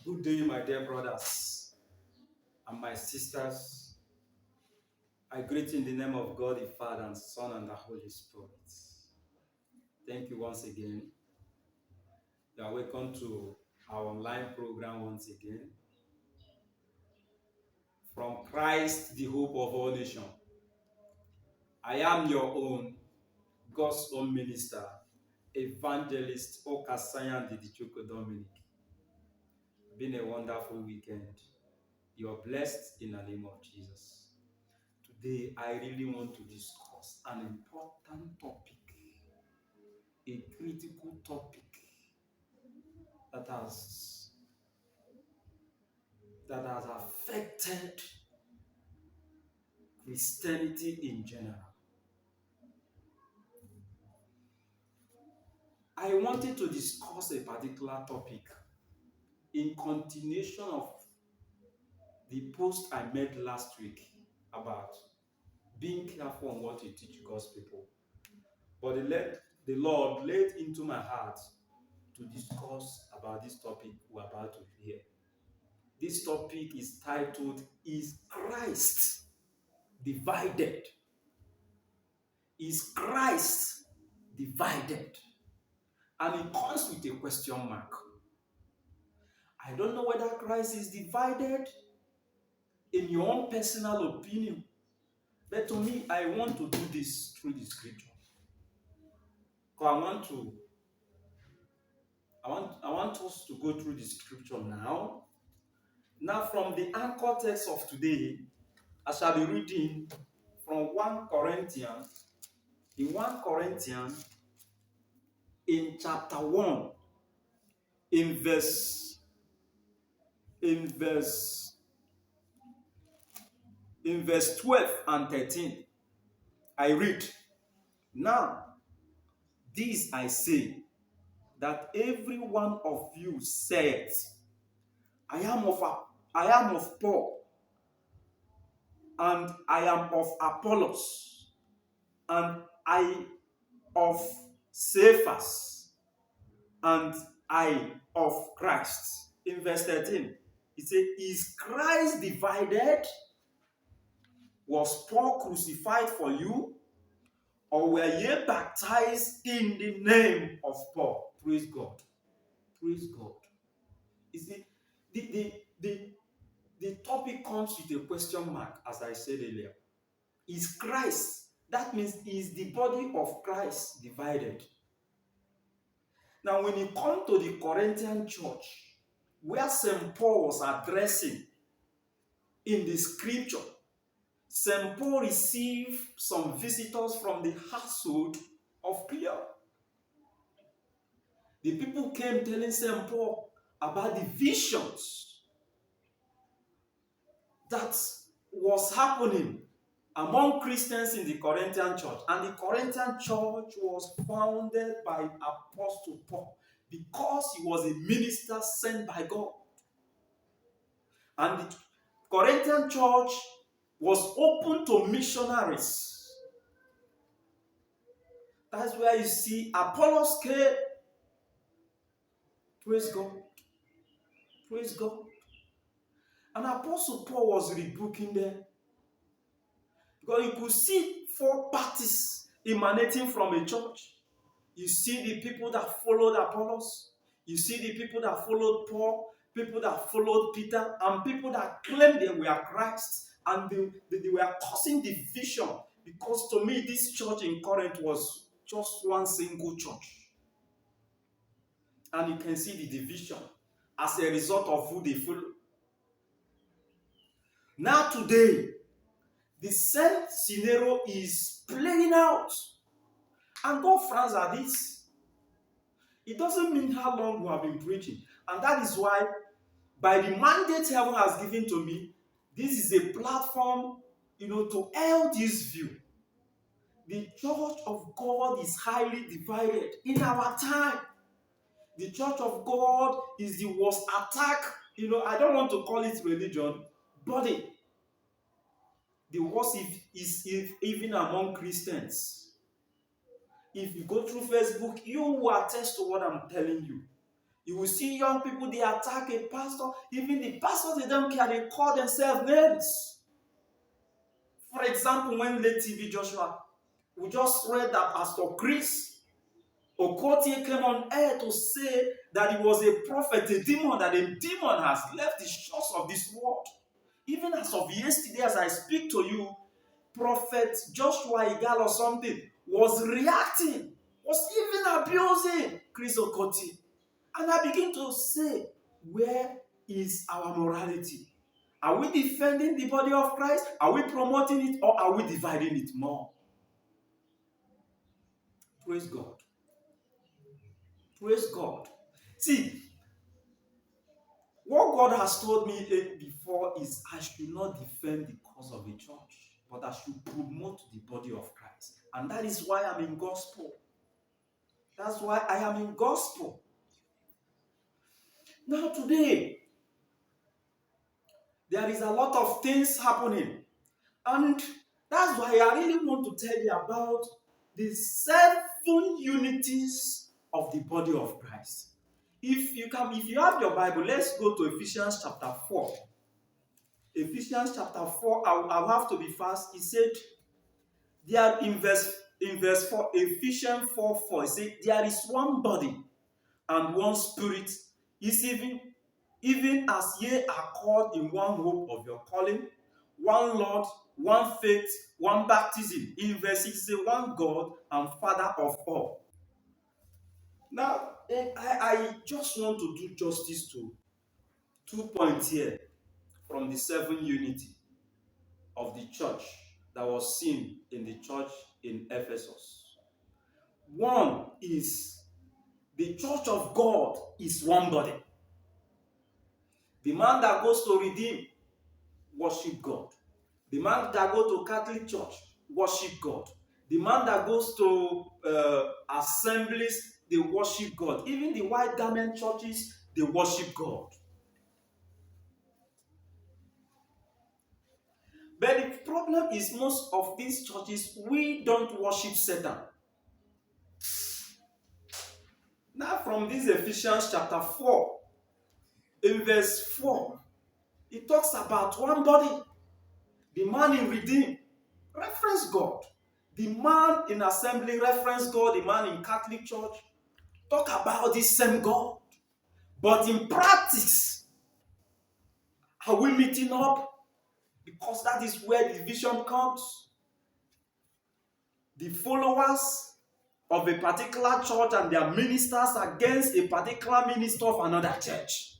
Good day, my dear brothers and my sisters. I greet you in the name of God, the Father, and Son, and the Holy Spirit. Thank you once again. You are welcome to our online program once again. From Christ, the hope of all nations. I am your own, God's own minister, evangelist Okasayan Didichuko Dominic. Been a wonderful weekend. You are blessed in the name of Jesus. Today, I really want to discuss an important topic, a critical topic that has affected Christianity in general. I wanted to discuss a particular topic in continuation of the post I made last week about being careful on what you teach God's people. But the Lord laid into my heart to discuss about this topic we're about to hear. This topic is titled, Is Christ Divided? Is Christ divided? And it comes with a question mark. I don't know whether Christ is divided in your own personal opinion. But to me, I want to do this through the scripture. Because I want us to go through the scripture now. Now, from the anchor text of today, I shall be reading from 1 Corinthians. In 1 Corinthians, in chapter 1, in verse 12 and 13, I read, Now, this I say, that every one of you says, I am of Paul, and I am of Apollos, and I of Cephas, and I of Christ. In verse 13, it says, Is Christ divided? Was Paul crucified for you? Or were ye baptized in the name of Paul? Praise God. Praise God. You see, the topic comes with a question mark, as I said earlier. Is Christ, that means is the body of Christ divided? Now, when you come to the Corinthian church, where St. Paul was addressing in the scripture, St. Paul received some visitors from the household of Cleo. The people came telling St. Paul about the visions that was happening among Christians in the Corinthian church. And the Corinthian church was founded by Apostle Paul because he was a minister sent by God. And the Corinthian church was open to missionaries. That's where you see Apollos came. Praise God. Praise God. And Apostle Paul was rebuking them. Because you could see four parties emanating from a church. You see the people that followed Apollos. You see the people that followed Paul. People that followed Peter. And people that claimed they were Christ. And they were causing division. Because to me, this church in Corinth was just one single church. And you can see the division as a result of who they follow. Now today, the same scenario is playing out. And God frowns at this. It doesn't mean how long we have been preaching. And that is why, by the mandate heaven has given to me, this is a platform, to hold this view. The church of God is highly divided in our time. The church of God is the worst attack. I don't want to call it religion, body. The worst is even among Christians. If you go through Facebook, you will attest to what I'm telling you. You will see young people, they attack a pastor. Even the pastors, they don't care. They call themselves names. For example, when late TV Joshua, we just read that Pastor Chris Okotie came on air to say that he was a prophet, a demon, that a demon has left the shores of this world. Even as of yesterday, as I speak to you, Prophet Joshua Igal or something was reacting, was even abusing Chris Okotie. And I begin to say, where is our morality? Are we defending the body of Christ? Are we promoting it, or are we dividing it more? Praise God. Praise God. See, what God has told me before is I should not defend the cause of the church, but I should promote the body of Christ. And that is why I'm in gospel. That's why I am in gospel. Now today, there is a lot of things happening. And that's why I really want to tell you about the 7 unities of the body of Christ. If you have your Bible, let's go to Ephesians chapter 4. Ephesians chapter 4, I'll have to be fast. He said, there in verse 4, Ephesians 4:4, he said, there is one body and one spirit, is even as ye are called in one hope of your calling, one Lord, one faith, one baptism. In verse 6, it says, one God and Father of all. Now, I just want to do justice to 2 points here from the 7 unity of the church that was seen in the church in Ephesus. One is the church of God is one body. The man that goes to redeem, worship God. The man that goes to Catholic church, worship God. The man that goes to assemblies, they worship God. Even the white garment churches, they worship God. But the problem is most of these churches, we don't worship Satan. Now from this Ephesians chapter 4, in verse 4, it talks about one body. The man in redeem, reference God. The man in assembly, reference God. The man in Catholic church, talk about this same God. But in practice, are we meeting up? Because that is where division comes. The followers of a particular church and their ministers against a particular minister of another church.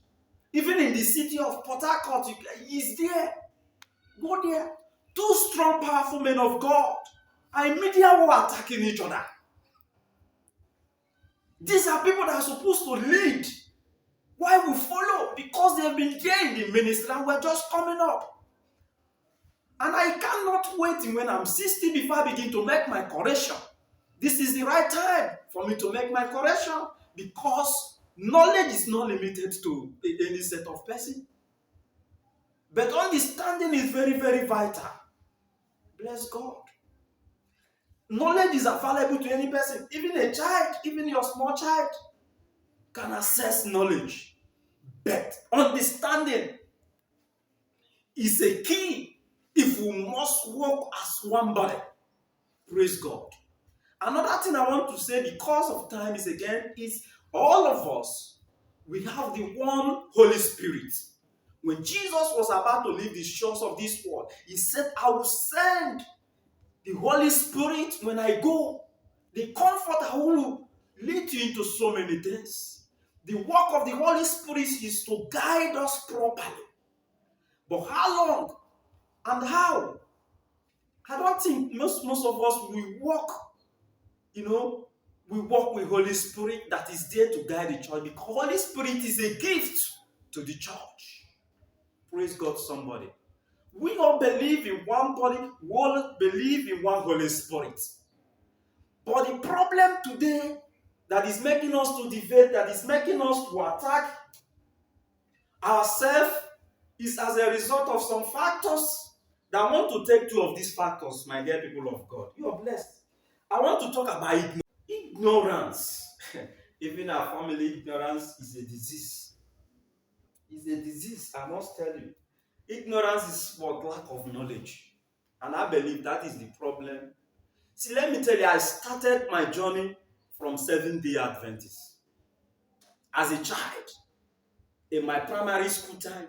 Even in the city of Port Harcourt, he's there. Go there. 2 strong, powerful men of God are immediately attacking each other. These are people that are supposed to lead. Why we follow? Because they've been there in the ministry and we're just coming up. And I cannot wait when I'm 60 before I begin to make my correction. This is the right time for me to make my correction, because knowledge is not limited to any set of person. But understanding is very, very vital. Bless God. Knowledge is available to any person. Even a child, even your small child can access knowledge. But understanding is a key if we must work as one body. Praise God. Another thing I want to say, because of time, is all of us, we have the one Holy Spirit. When Jesus was about to leave the shores of this world, he said, I will send the Holy Spirit when I go. The Comforter will lead you into so many things. The work of the Holy Spirit is to guide us properly. But how long and how? I don't think most of us, we walk with Holy Spirit that is there to guide the church, because Holy Spirit is a gift to the church. Praise God, somebody. We all believe in one body, we all believe in one Holy Spirit. But the problem today that is making us to debate, that is making us to attack ourselves, is as a result of some factors. That I want to take 2 of these factors, my dear people of God. You are blessed. I want to talk about ignorance. Even our family ignorance is a disease. It's a disease, I must tell you. Ignorance is what lack of knowledge. And I believe that is the problem. See, let me tell you, I started my journey from Seventh-day Adventist as a child in my primary school time.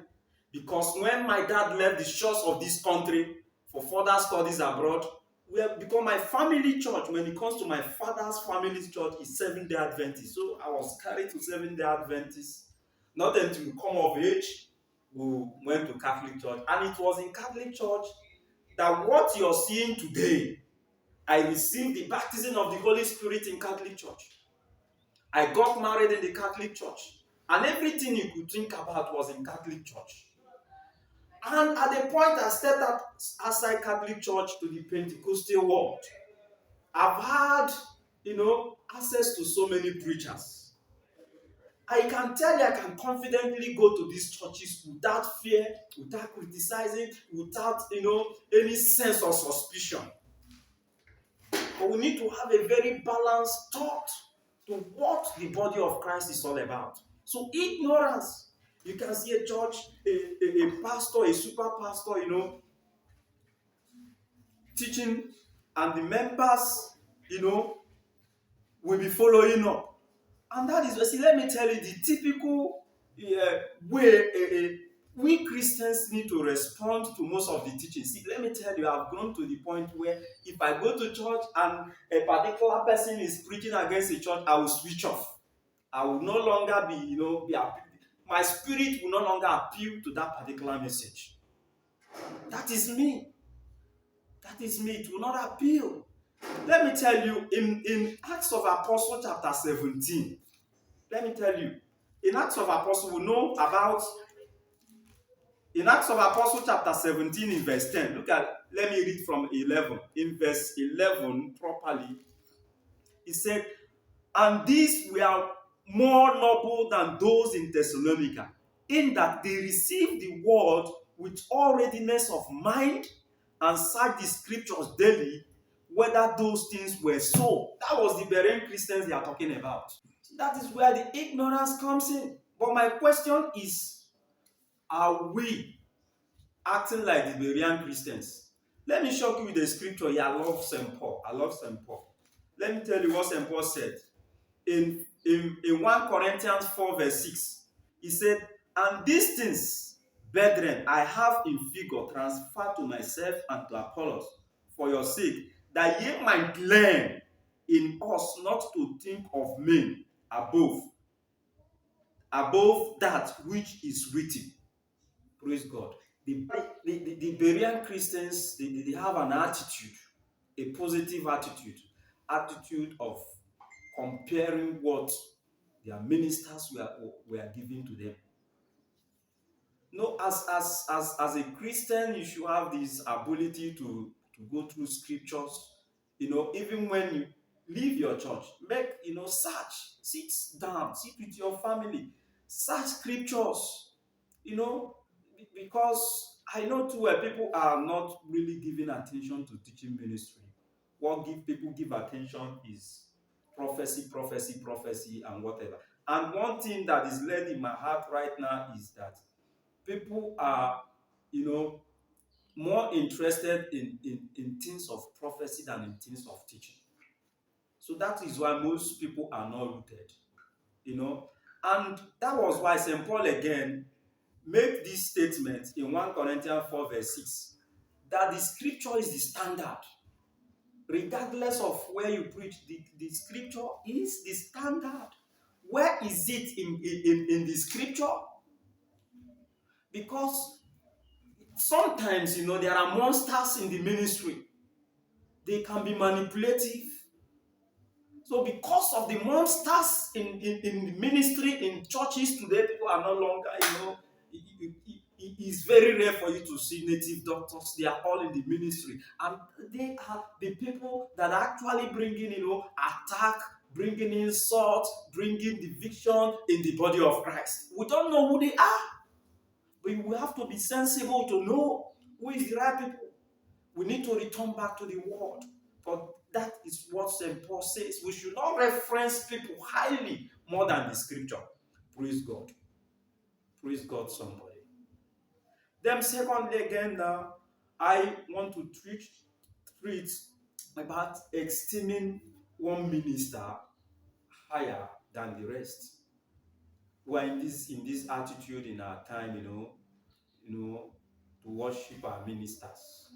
Because when my dad left the shores of this country for further studies abroad, we have become my family church. When it comes to my father's family church, is Seventh-day Adventist. So I was carried to Seventh-day Adventist. Not until we come of age, we went to Catholic church. And it was in Catholic church that what you're seeing today, I received the baptism of the Holy Spirit in Catholic church. I got married in the Catholic church. And everything you could think about was in Catholic church. And at the point I stepped outside Catholic church to the Pentecostal world, I've had, access to so many preachers. I can tell you, I can confidently go to these churches without fear, without criticizing, without, any sense of suspicion. But we need to have a very balanced thought to what the body of Christ is all about. So ignorance, you can see a church, a pastor, a super pastor, teaching, and the members, will be following up. And that is, see, let me tell you, the typical way we Christians need to respond to most of the teaching. See, let me tell you, I've grown to the point where if I go to church and a particular person is preaching against the church, I will switch off. I will no longer my spirit will no longer appeal to that particular message. That is me. That is me. It will not appeal. Let me tell you, in Acts of Apostles chapter 17, let me tell you, in Acts of Apostles, we know about, in Acts of Apostles chapter 17 in verse 10, let me read from 11. In verse 11 properly, he said, and these were more noble than those in Thessalonica, in that they received the word with all readiness of mind and searched the scriptures daily whether those things were so. That was the Berean Christians they are talking about. That is where the ignorance comes in. But my question is, are we acting like the Berean Christians? Let me shock you with the scripture. Yeah, I love St. Paul. Let me tell you what St. Paul said. In 1 Corinthians 4 verse 6, he said, and these things, brethren, I have in figure transferred to myself and to Apollos for your sake, that ye might learn in us not to think of men above that which is written. Praise God. The Berean Christians, they have an attitude, a positive attitude of comparing what their ministers were giving to them. No, as a Christian, you should have this ability to go through scriptures. Even when you leave your church, search, sit down, sit with your family, search scriptures. Because I know too where people are not really giving attention to teaching ministry. What people give attention is prophecy, and whatever. And one thing that is led in my heart right now is that people are, more interested in things of prophecy than in things of teaching. So that is why most people are not rooted, And that was why St. Paul again made this statement in 1 Corinthians 4 verse 6, that the scripture is the standard. Regardless of where you preach, the scripture is the standard. Where is it in the scripture? Because sometimes, there are monsters in the ministry. They can be manipulative. So because of the monsters in the ministry, in churches today, people are no longer, it is very rare for you to see native doctors. They are all in the ministry. And they are the people that are actually bringing, attack, bringing insult, bringing division in the body of Christ. We don't know who they are. But we have to be sensible to know who is the right people. We need to return back to the word. But that is what St. Paul says. We should not reference people highly more than the scripture. Praise God. Praise God, somebody. Then secondly again now, I want to treat about esteeming one minister higher than the rest. We're in this attitude in our time, to worship our ministers.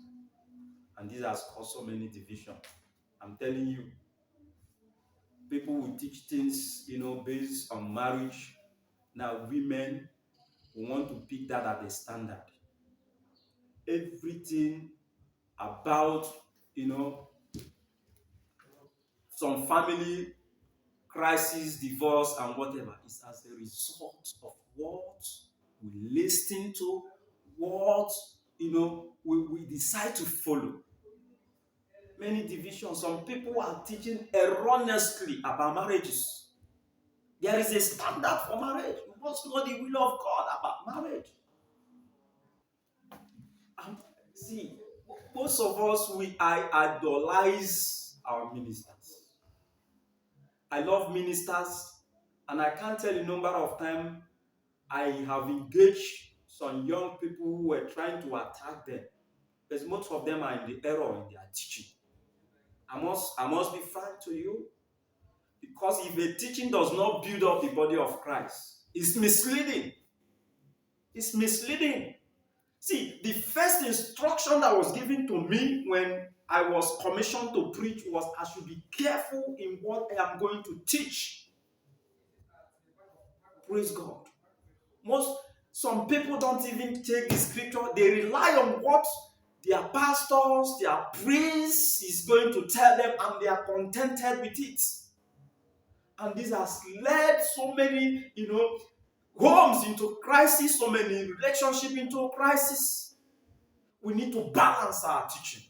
And this has caused so many divisions. I'm telling you, people will teach things, based on marriage. Now, women will want to pick that as a standard. Everything about, some family crisis, divorce, and whatever is as a result of what we listen to, what, we decide to follow. Many divisions. Some people are teaching erroneously about marriages. There is a standard for marriage. You must know the will of God about marriage. And see, most of us, I idolize our ministers. I love ministers, and I can't tell you the number of times I have engaged some young people who were trying to attack them. Because most of them are in the error in their teaching. I must be frank to you. Because if a teaching does not build up the body of Christ, it's misleading. It's misleading. See, the first instruction that was given to me when I was commissioned to preach was I should be careful in what I am going to teach. Praise God. Some people don't even take the scripture. They rely on what their pastors, their priests is going to tell them, and they are contented with it. And this has led so many, homes into crisis, so many relationships into crisis. We need to balance our teaching.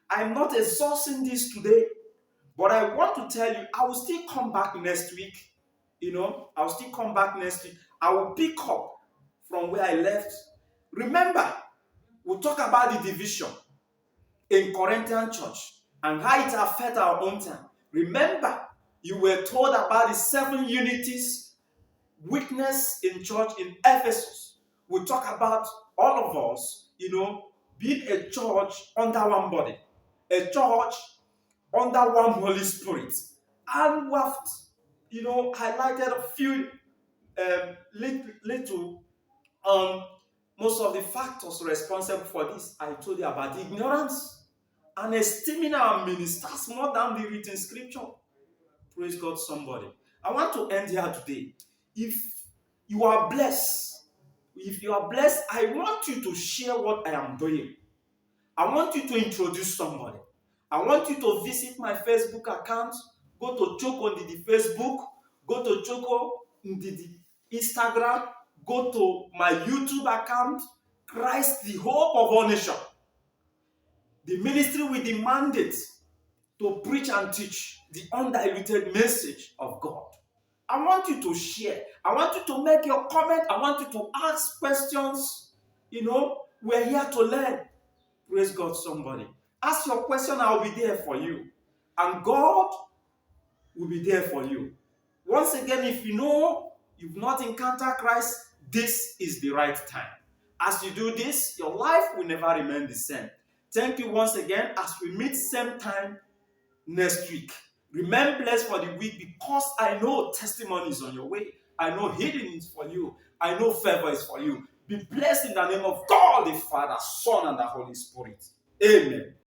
I'm not exhausting this today, but I want to tell you, I will still come back next week. I'll still come back next week. I will pick up from where I left. Remember, we'll talk about the division in Corinthian church and how it affects our own time. Remember, you were told about the 7 unities witnessed in church in Ephesus. We'll talk about all of us, being a church under one body, a church under one Holy Spirit. And we have, highlighted a few little most of the factors responsible for this. I told you about ignorance and esteeming our ministers more than the written scripture. Praise God, somebody. I want to end here today. If you are blessed, I want you to share what I am doing. I want you to introduce somebody. I want you to visit my Facebook account. Go to Choco on the Facebook. Go to Choco on the Instagram. Go to my YouTube account. Christ, the hope of all nations. The ministry with the mandate to preach and teach the undiluted message of God. I want you to share. I want you to make your comment. I want you to ask questions. We're here to learn. Praise God, somebody. Ask your question, I'll be there for you. And God will be there for you. Once again, if you've not encountered Christ, this is the right time. As you do this, your life will never remain the same. Thank you once again. As we meet same time next week. Remain blessed for the week, because I know testimony is on your way. I know healing is for you. I know favor is for you. Be blessed in the name of God the Father, Son, and the Holy Spirit. Amen.